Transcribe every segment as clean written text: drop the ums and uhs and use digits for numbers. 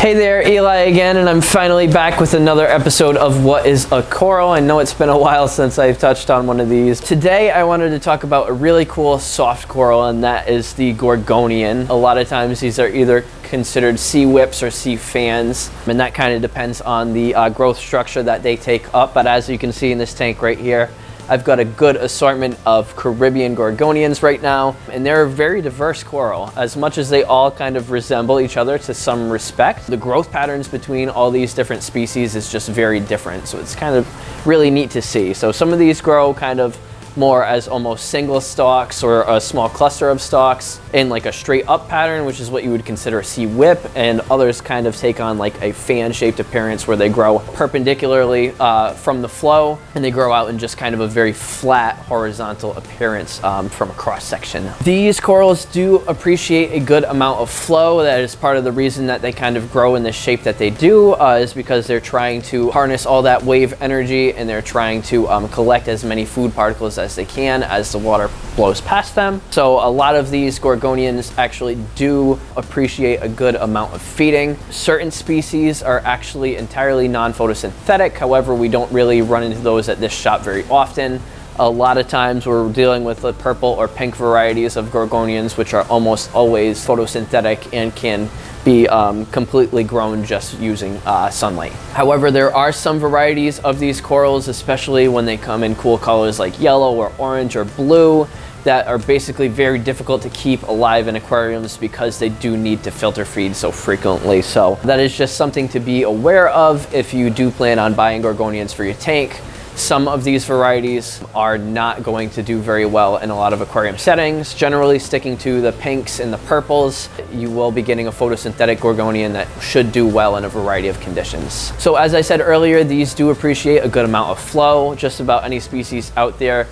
Hey there, Eli again, and I'm finally back with another episode of What is a Coral? I know it's been a while since I've touched on one of these. Today I wanted to talk about a really cool soft coral, and that is the Gorgonian. A lot of times these are either considered sea whips or sea fans, and that kind of depends on the growth structure that they take up. But as you can see in this tank right here, I've got a good assortment of Caribbean Gorgonians right now, and they're a very diverse coral. As much as they all kind of resemble each other to some respect, the growth patterns between all these different species is just very different. So it's kind of really neat to see. So some of these grow kind of more as almost single stalks or a small cluster of stalks in like a straight up pattern, which is what you would consider a sea whip, and others kind of take on like a fan shaped appearance where they grow perpendicularly from the flow, and they grow out in just kind of a very flat horizontal appearance from a cross section. These corals do appreciate a good amount of flow. That is part of the reason that they kind of grow in the shape that they do, is because they're trying to harness all that wave energy, and they're trying to collect as many food particles as they can as the water blows past them. So a lot of these Gorgonians actually do appreciate a good amount of feeding. Certain species are actually entirely non-photosynthetic. However, we don't really run into those at this shop very often. A lot of times we're dealing with the purple or pink varieties of Gorgonians, which are almost always photosynthetic and can be completely grown just using sunlight. However, there are some varieties of these corals, especially when they come in cool colors like yellow or orange or blue, that are basically very difficult to keep alive in aquariums because they do need to filter feed so frequently. So that is just something to be aware of if you do plan on buying Gorgonians for your tank. Some of these varieties are not going to do very well in a lot of aquarium settings. Generally sticking to the pinks and the purples, you will be getting a photosynthetic Gorgonian that should do well in a variety of conditions. So as I said earlier, these do appreciate a good amount of flow. Just about any species out there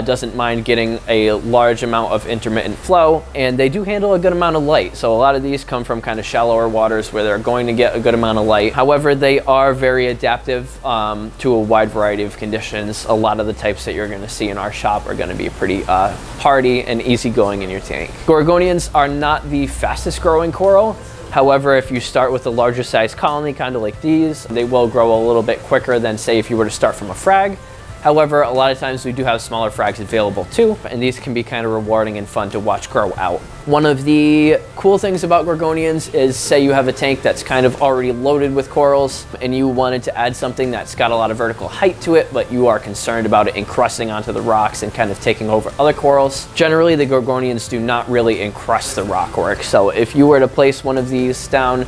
doesn't mind getting a large amount of intermittent flow, and they do handle a good amount of light. So a lot of these come from kind of shallower waters where they're going to get a good amount of light. However, they are very adaptive to a wide variety of conditions. A lot of the types that you're going to see in our shop are going to be pretty hardy and easygoing in your tank. Gorgonians are not the fastest growing coral. However, if you start with a larger size colony, kind of like these, they will grow a little bit quicker than, say, if you were to start from a frag. However, a lot of times we do have smaller frags available too, and these can be kind of rewarding and fun to watch grow out. One of the cool things about Gorgonians is, say you have a tank that's kind of already loaded with corals and you wanted to add something that's got a lot of vertical height to it, but you are concerned about it encrusting onto the rocks and kind of taking over other corals. Generally, the Gorgonians do not really encrust the rockwork. So if you were to place one of these down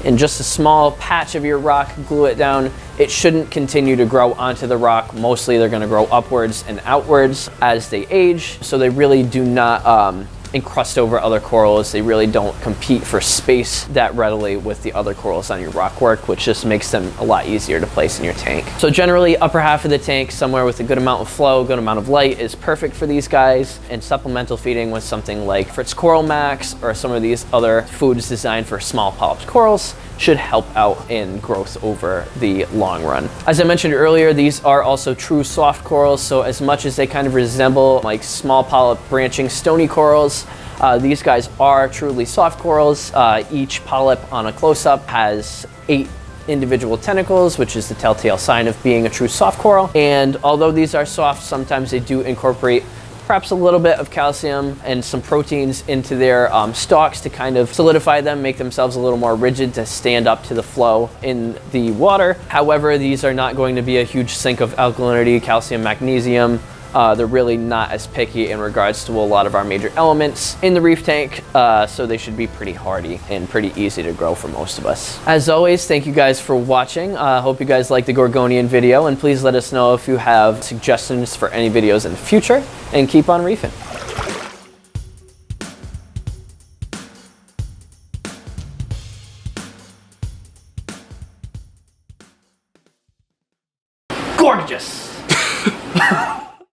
in just a small patch of your rock, glue it down, it shouldn't continue to grow onto the rock. Mostly they're going to grow upwards and outwards as they age, so they really do not encrust over other corals. They really don't compete for space that readily with the other corals on your rockwork, which just makes them a lot easier to place in your tank. So generally, upper half of the tank, somewhere with a good amount of flow, good amount of light, is perfect for these guys, and supplemental feeding with something like Fritz Coral Max or some of these other foods designed for small polyp corals should help out in growth over the long run. As I mentioned earlier, these are also true soft corals, so as much as they kind of resemble like small polyp branching stony corals, these guys are truly soft corals. Each polyp on a close-up has 8 individual tentacles, which is the telltale sign of being a true soft coral. And although these are soft, sometimes they do incorporate perhaps a little bit of calcium and some proteins into their stalks to kind of solidify them, make themselves a little more rigid to stand up to the flow in the water. However, these are not going to be a huge sink of alkalinity, calcium, magnesium. They're really not as picky in regards to a lot of our major elements in the reef tank, so they should be pretty hardy and pretty easy to grow for most of us. As always, thank you guys for watching. Hope you guys liked the Gorgonian video, and please let us know if you have suggestions for any videos in the future, and keep on reefing. Gorgeous!